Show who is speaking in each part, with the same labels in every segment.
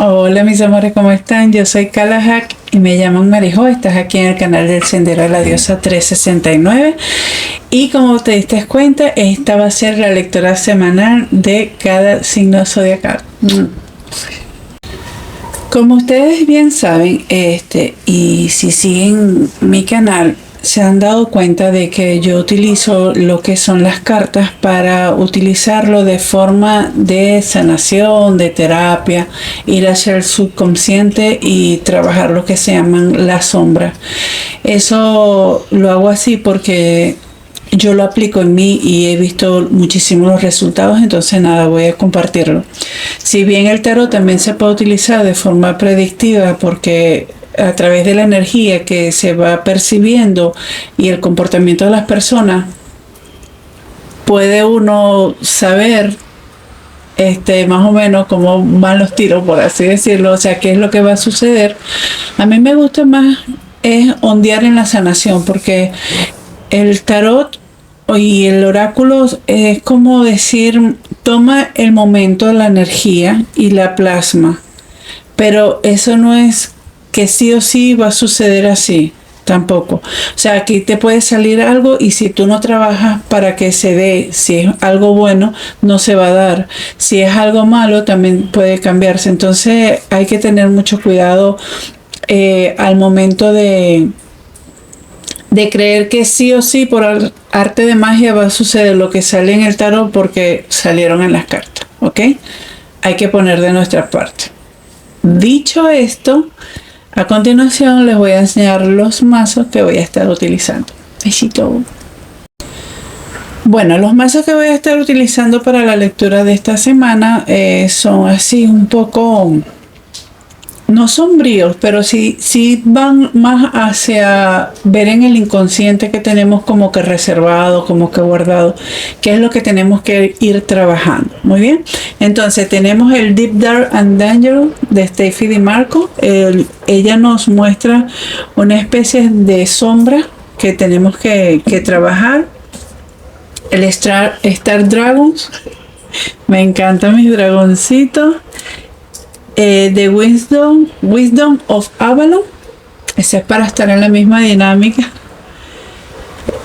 Speaker 1: Hola mis amores, ¿cómo están? Yo soy Kalahak y me llaman Marijo. Estás aquí en el canal del Sendero de la Diosa 369 y como te diste cuenta, esta va a ser la lectura semanal de cada signo zodiacal. Como ustedes bien saben, y si siguen mi canal, se han dado cuenta de que yo utilizo lo que son las cartas para utilizarlo de forma de sanación, de terapia, ir hacia el subconsciente y trabajar lo que se llaman las sombras. Eso lo hago así porque yo lo aplico en mí y he visto muchísimos los resultados, entonces nada, voy a compartirlo. Si bien el tarot también se puede utilizar de forma predictiva porque a través de la energía que se va percibiendo y el comportamiento de las personas, puede uno saber más o menos cómo van los tiros, por así decirlo, o sea, qué es lo que va a suceder. A mí me gusta más es ondear en la sanación, porque el tarot y el oráculo es como decir, toma el momento, la energía y la plasma, pero eso no es que sí o sí va a suceder así, tampoco. O sea, aquí te puede salir algo y si tú no trabajas para que se dé, si es algo bueno, no se va a dar. Si es algo malo, también puede cambiarse. Entonces hay que tener mucho cuidado al momento de creer que sí o sí por arte de magia va a suceder lo que sale en el tarot porque salieron en las cartas, ¿ok? Hay que poner de nuestra parte. Dicho esto, a continuación les voy a enseñar los mazos que voy a estar utilizando. Besito. Bueno, los mazos que voy a estar utilizando para la lectura de esta semana son así un poco, no sombríos, pero sí van más hacia ver en el inconsciente que tenemos como que reservado, como que guardado, que es lo que tenemos que ir trabajando. Muy bien. Entonces tenemos el Deep Dark and Dangerous de Steffi Di Marco. Ella nos muestra una especie de sombra que tenemos que trabajar. El Star Dragons. Me encantan mis dragoncitos. The Wisdom of Avalon. Ese es para estar en la misma dinámica.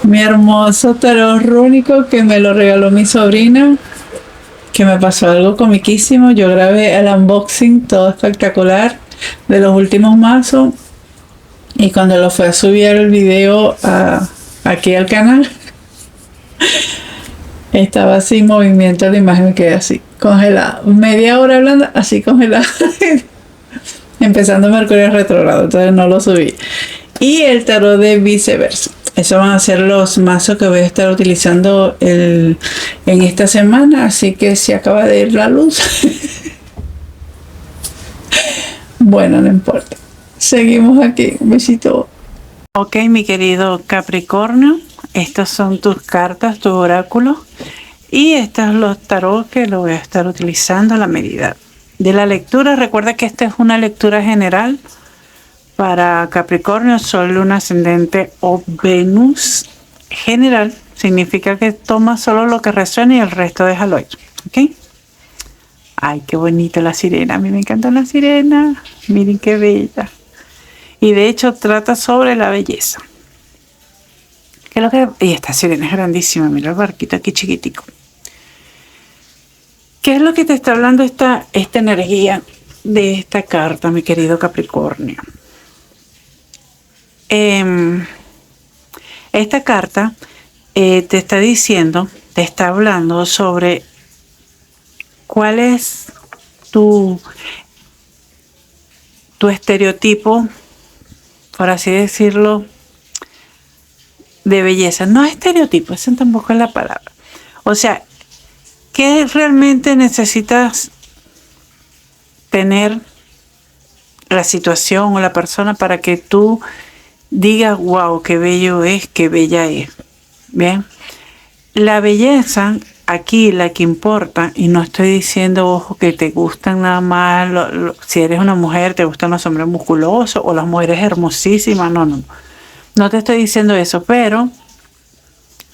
Speaker 1: Mi hermoso tarot rúnico que me lo regaló mi sobrina, que me pasó algo comiquísimo. Yo grabé el unboxing todo espectacular de los últimos mazos y cuando lo fue a subir el video aquí al canal, estaba sin movimiento la imagen, me quedé así congelada, media hora hablando así congelada. Empezando Mercurio retrógrado, entonces no lo subí. Y el tarot de viceversa. Esos van a ser los mazos que voy a estar utilizando en esta semana, así que si acaba de ir la luz. Bueno, no importa, seguimos aquí. Un besito. Ok, mi querido Capricornio, estas son tus cartas, tu oráculo. Y estos son los tarot que lo voy a estar utilizando a la medida de la lectura. Recuerda que esta es una lectura general para Capricornio, Sol, Luna, Ascendente o Venus. General significa que toma solo lo que resuena y el resto déjalo ir. ¿Ok? Ay, qué bonita la sirena. A mí me encanta la sirena. Miren qué bella. Y de hecho trata sobre la belleza. ¿Qué es lo que? Y esta sirena es grandísima. Mira el barquito aquí chiquitico. ¿Qué es lo que te está hablando esta energía de esta carta, mi querido Capricornio? Esta carta te está diciendo, te está hablando sobre cuál es tu estereotipo, por así decirlo, de belleza. No estereotipo, esa tampoco es la palabra. O sea, ¿qué realmente necesitas tener la situación o la persona para que tú digas, wow, qué bello es, qué bella es? Bien, la belleza aquí, la que importa, y no estoy diciendo, ojo, que te gustan nada más, si eres una mujer, te gustan los hombres musculosos o las mujeres hermosísimas, no te estoy diciendo eso, pero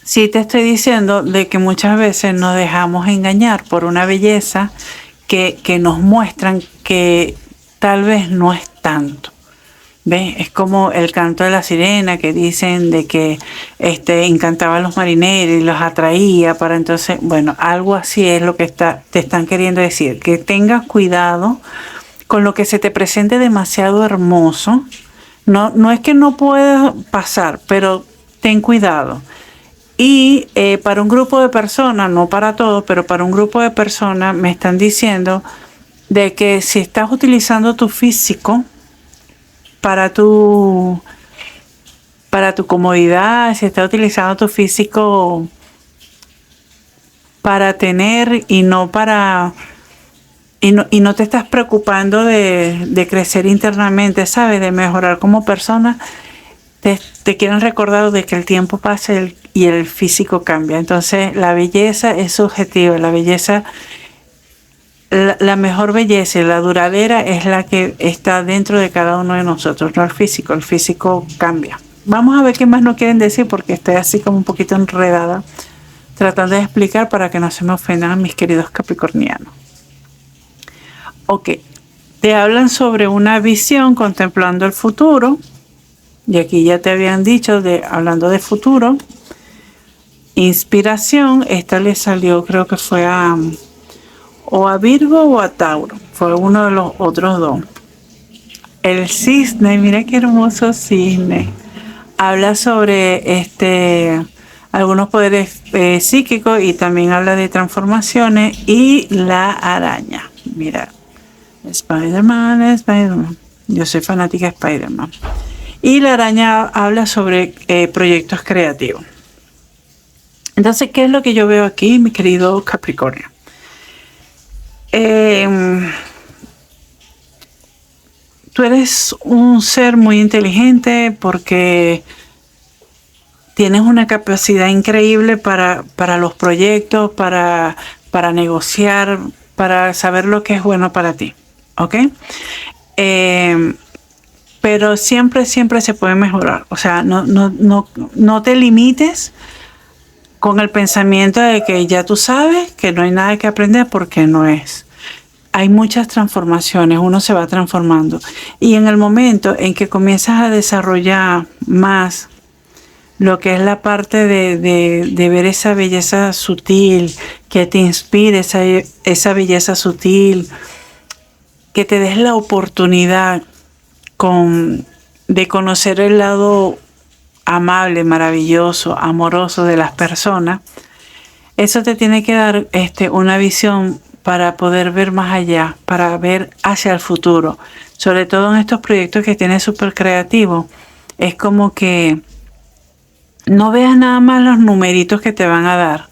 Speaker 1: sí te estoy diciendo de que muchas veces nos dejamos engañar por una belleza que nos muestran que tal vez no es tanto. ¿Ves? Es como el canto de la sirena que dicen de que encantaba a los marineros y los atraía para entonces, bueno, algo así es lo que te están queriendo decir, que tengas cuidado con lo que se te presente demasiado hermoso. No, no es que no pueda pasar, pero ten cuidado. Y para un grupo de personas, no para todos, pero para un grupo de personas me están diciendo de que si estás utilizando tu físico para tu comodidad, si estás utilizando tu físico para tener y no te estás preocupando de crecer internamente, ¿sabes? De mejorar como persona, te quieren recordar de que el tiempo pasa y el físico cambia. Entonces la belleza es subjetiva, la belleza, la mejor belleza y la duradera es la que está dentro de cada uno de nosotros, no el físico cambia. Vamos a ver qué más nos quieren decir porque estoy así como un poquito enredada tratando de explicar para que no se me ofendan mis queridos capricornianos. Ok, te hablan sobre una visión contemplando el futuro. Y aquí ya te habían dicho, hablando de futuro. Inspiración, esta le salió, creo que fue o a Virgo o a Tauro. Fue uno de los otros dos. El cisne, mira qué hermoso cisne. Habla sobre algunos poderes psíquicos y también habla de transformaciones. Y la araña, mira. Spider-Man. Yo soy fanática de Spider-Man. Y la araña habla sobre proyectos creativos. Entonces, ¿qué es lo que yo veo aquí, mi querido Capricornio? Tú eres un ser muy inteligente porque tienes una capacidad increíble para los proyectos, para negociar, para saber lo que es bueno para ti. ¿Ok? Pero siempre se puede mejorar. O sea, no te limites con el pensamiento de que ya tú sabes que no hay nada que aprender porque no es. Hay muchas transformaciones, uno se va transformando. Y en el momento en que comienzas a desarrollar más lo que es la parte de ver esa belleza sutil, que te inspire esa belleza sutil, que te des la oportunidad de conocer el lado amable, maravilloso, amoroso de las personas, eso te tiene que dar una visión para poder ver más allá, para ver hacia el futuro. Sobre todo en estos proyectos que tienes súper creativos, es como que no veas nada más los numeritos que te van a dar.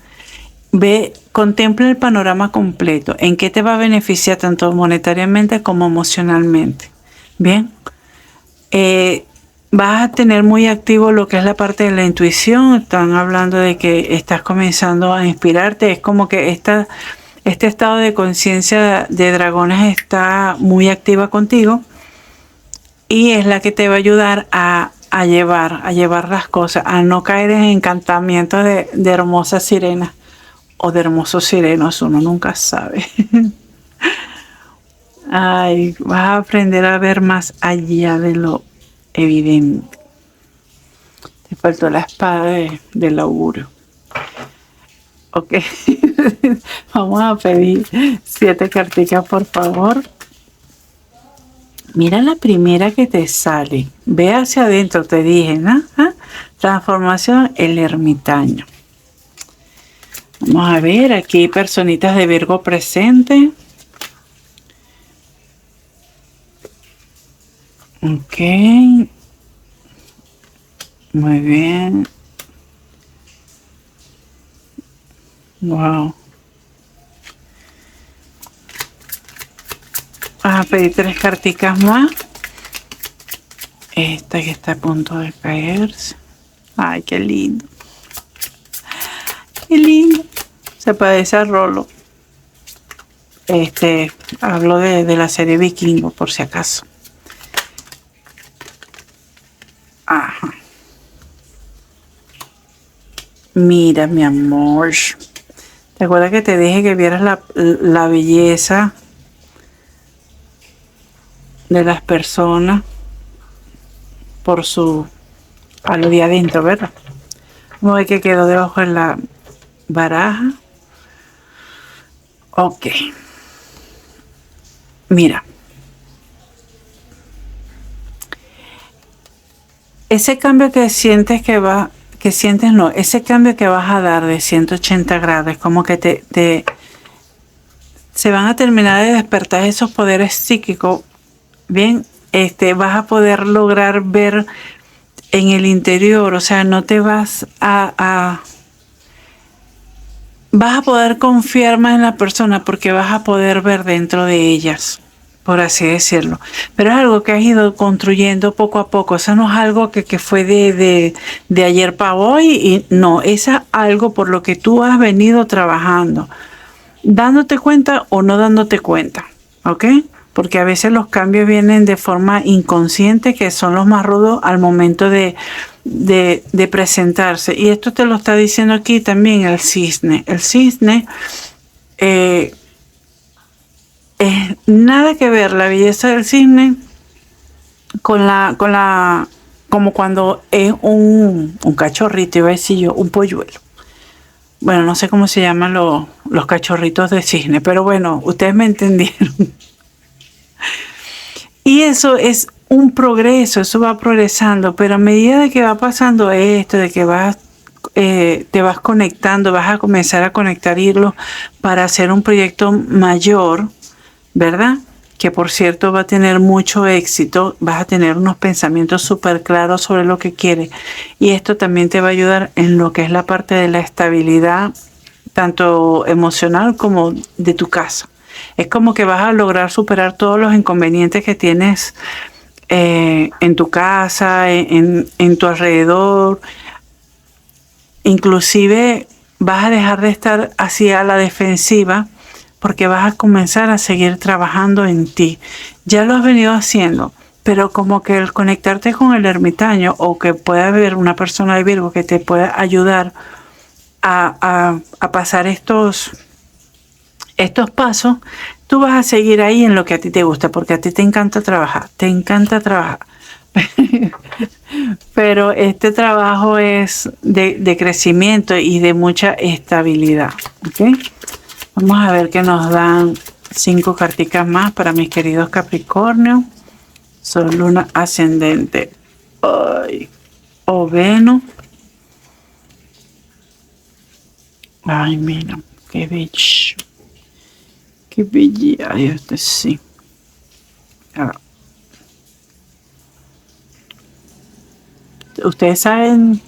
Speaker 1: Contempla el panorama completo, en qué te va a beneficiar tanto monetariamente como emocionalmente. Bien. Vas a tener muy activo lo que es la parte de la intuición. Están hablando de que estás comenzando a inspirarte. Es como que este estado de conciencia de dragones está muy activa contigo y es la que te va a ayudar a llevar las cosas, a no caer en encantamientos de hermosas sirenas o de hermosos sirenos, uno nunca sabe. Ay, vas a aprender a ver más allá de lo evidente. Te faltó la espada del augurio. Ok. Vamos a pedir 7 carticas, por favor. Mira la primera que te sale. Ve hacia adentro, te dije, ¿no? Transformación, el ermitaño. Vamos a ver, aquí personitas de Virgo presente. Ok. Muy bien. Wow. Vamos a pedir 3 carticas más. Esta que está a punto de caerse. Ay, qué lindo. Qué lindo. Se parece a Rolo. Hablo de la serie Vikingo, por si acaso. Ajá. Mira, mi amor. ¿Te acuerdas que te dije que vieras la belleza de las personas por su a lo de adentro, ¿verdad? Vamos a ver qué quedó debajo de la baraja. Ok. Mira. Ese cambio que sientes ese cambio que vas a dar de 180 grados, como que se van a terminar de despertar esos poderes psíquicos. Bien, vas a poder lograr ver en el interior, o sea, no te vas vas a poder confiar más en la persona porque vas a poder ver dentro de ellas, por así decirlo. Pero es algo que has ido construyendo poco a poco. Eso no es algo que fue de ayer para hoy. Y no, es algo por lo que tú has venido trabajando, dándote cuenta o no dándote cuenta, ¿ok? Porque a veces los cambios vienen de forma inconsciente, que son los más rudos al momento de presentarse. Y esto te lo está diciendo aquí también el cisne. El cisne es nada que ver la belleza del cisne como cuando es un cachorrito, iba a decir yo, un polluelo. Bueno, no sé cómo se llaman los cachorritos de cisne, pero bueno, ustedes me entendieron. Y eso es un progreso, eso va progresando, pero a medida de que va pasando esto, de que te vas conectando, vas a comenzar a conectar hilos para hacer un proyecto mayor, ¿verdad? Que por cierto va a tener mucho éxito, vas a tener unos pensamientos súper claros sobre lo que quieres. Y esto también te va a ayudar en lo que es la parte de la estabilidad, tanto emocional como de tu casa. Es como que vas a lograr superar todos los inconvenientes que tienes en tu casa, en tu alrededor. Inclusive vas a dejar de estar así a la defensiva porque vas a comenzar a seguir trabajando en ti. Ya lo has venido haciendo, pero como que el conectarte con el ermitaño o que pueda haber una persona de Virgo que te pueda ayudar a pasar estos pasos, tú vas a seguir ahí en lo que a ti te gusta, porque a ti te encanta trabajar. Pero este trabajo es de crecimiento y de mucha estabilidad. ¿Okay? Vamos a ver qué nos dan 5 carticas más para mis queridos Capricornio. Sol, Luna, Ascendente o Venus. Ay, mira, qué bello. Qué belleza. Ay, este sí. Ustedes saben,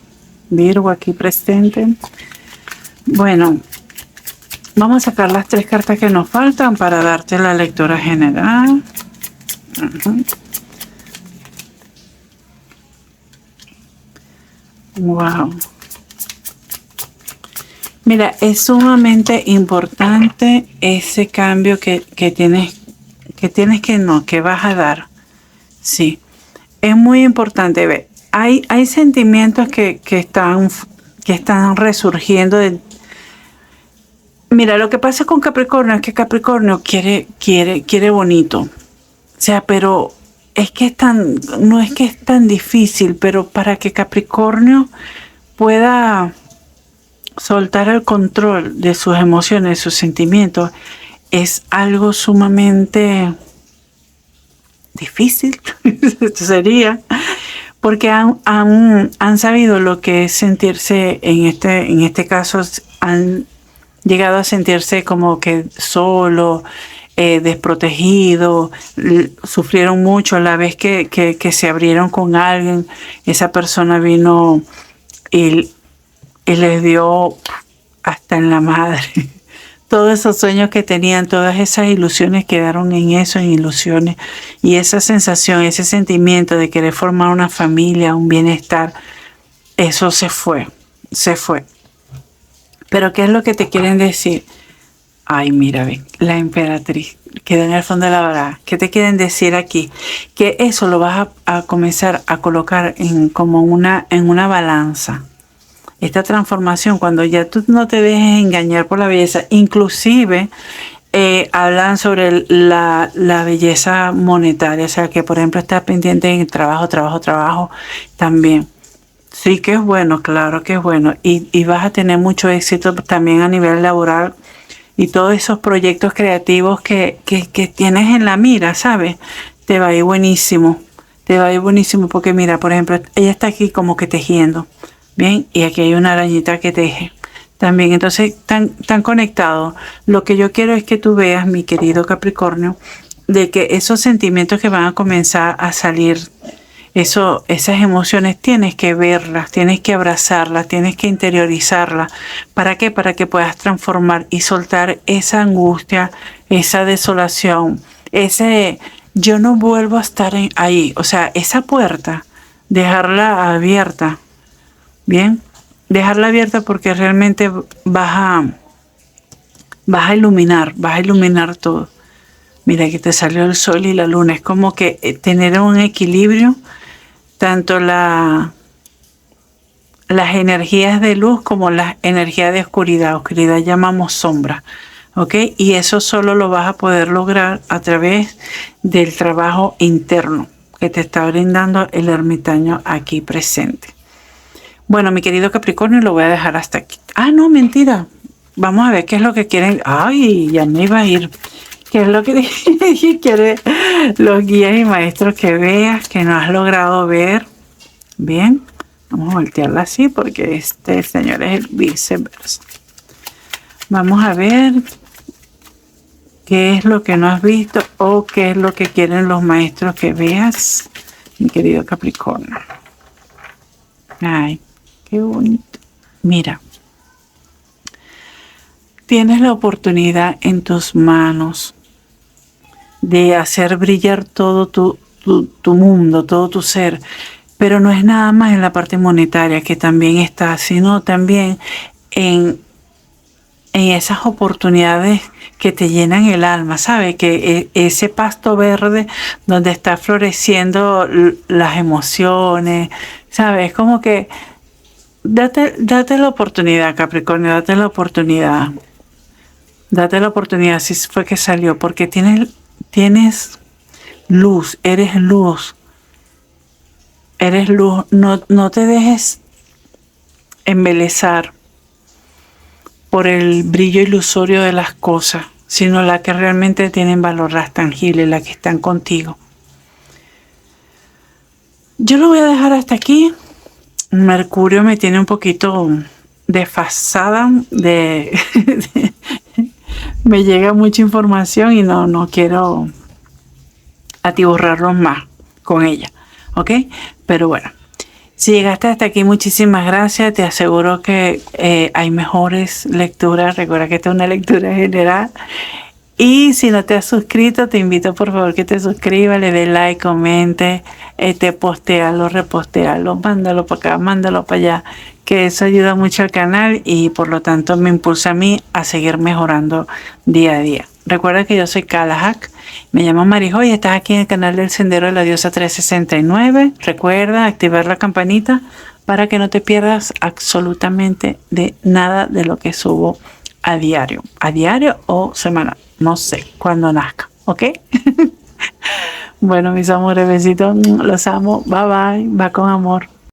Speaker 1: Virgo aquí presente. Bueno, vamos a sacar las 3 cartas que nos faltan para darte la lectura general. Wow. Mira, es sumamente importante ese cambio que tienes que vas a dar. Sí, es muy importante. Ve, hay sentimientos que están resurgiendo. Mira, lo que pasa con Capricornio es que Capricornio quiere bonito. O sea, pero no es que es tan difícil, pero para que Capricornio pueda soltar el control de sus emociones, sus sentimientos, es algo sumamente difícil. Sería porque han sabido lo que es sentirse en este caso, han llegado a sentirse como que solo, desprotegido, sufrieron mucho la vez que se abrieron con alguien, esa persona vino y les dio hasta en la madre. Todos esos sueños que tenían, todas esas ilusiones quedaron en eso, en ilusiones. Y esa sensación, ese sentimiento de querer formar una familia, un bienestar, eso se fue. Pero ¿qué es lo que te quieren decir? Ay, mira, ven, la emperatriz queda en el fondo de la baraja. ¿Qué te quieren decir aquí? Que eso lo vas a comenzar a colocar en una balanza. Esta transformación, cuando ya tú no te dejes engañar por la belleza, inclusive hablan sobre la belleza monetaria, o sea que por ejemplo estás pendiente en trabajo también. Sí que es bueno, claro que es bueno. Y vas a tener mucho éxito también a nivel laboral y todos esos proyectos creativos que tienes en la mira, ¿sabes? Te va a ir buenísimo. Te va a ir buenísimo porque mira, por ejemplo, ella está aquí como que tejiendo. Bien, y aquí hay una arañita que teje. También, entonces, tan conectado. Lo que yo quiero es que tú veas, mi querido Capricornio, de que esos sentimientos que van a comenzar a salir, esas emociones tienes que verlas, tienes que abrazarlas, tienes que interiorizarlas. ¿Para qué? Para que puedas transformar y soltar esa angustia, esa desolación, ese yo no vuelvo a estar ahí. O sea, esa puerta, dejarla abierta. Bien, dejarla abierta porque realmente vas a iluminar todo. Mira que te salió el sol y la luna. Es como que tener un equilibrio, tanto las energías de luz como las energías de oscuridad. Oscuridad llamamos sombra. ¿Ok? Y eso solo lo vas a poder lograr a través del trabajo interno que te está brindando el ermitaño aquí presente. Bueno, mi querido Capricornio, lo voy a dejar hasta aquí. Ah, no, mentira. Vamos a ver qué es lo que quieren. Ay, ya me iba a ir. ¿Qué es lo que quieren los guías y maestros que veas, que no has logrado ver? Bien, vamos a voltearla así porque este señor es el viceversa. Vamos a ver qué es lo que no has visto o qué es lo que quieren los maestros que veas, mi querido Capricornio. Ay, qué bonito. Mira, tienes la oportunidad en tus manos de hacer brillar todo tu mundo, todo tu ser, pero no es nada más en la parte monetaria que también está, sino también en esas oportunidades que te llenan el alma, ¿sabes? Que ese pasto verde donde está floreciendo las emociones, ¿sabes? Como que date la oportunidad, Capricornio, date la oportunidad. Date la oportunidad, si fue que salió, porque tienes luz, eres luz, eres luz. No te dejes embelezar por el brillo ilusorio de las cosas, sino las que realmente tienen valor, las tangibles, las que están contigo. Yo lo voy a dejar hasta aquí. Mercurio me tiene un poquito desfasada me llega mucha información y no quiero atiborrarlos más con ella, ¿ok? Pero bueno, si llegaste hasta aquí, muchísimas gracias. Te aseguro que hay mejores lecturas. Recuerda que esta es una lectura general. Y si no te has suscrito, te invito por favor que te suscribas, le dé like, comente, postealo, repostealo, mándalo para acá, mándalo para allá, que eso ayuda mucho al canal y por lo tanto me impulsa a mí a seguir mejorando día a día. Recuerda que yo soy Kalahak, me llamo Marijo y estás aquí en el canal del Sendero de la Diosa 369. Recuerda activar la campanita para que no te pierdas absolutamente de nada de lo que subo a diario o semanal, no sé, cuando nazca, ¿ok? Bueno, mis amores, besitos, los amo, bye bye, va con amor.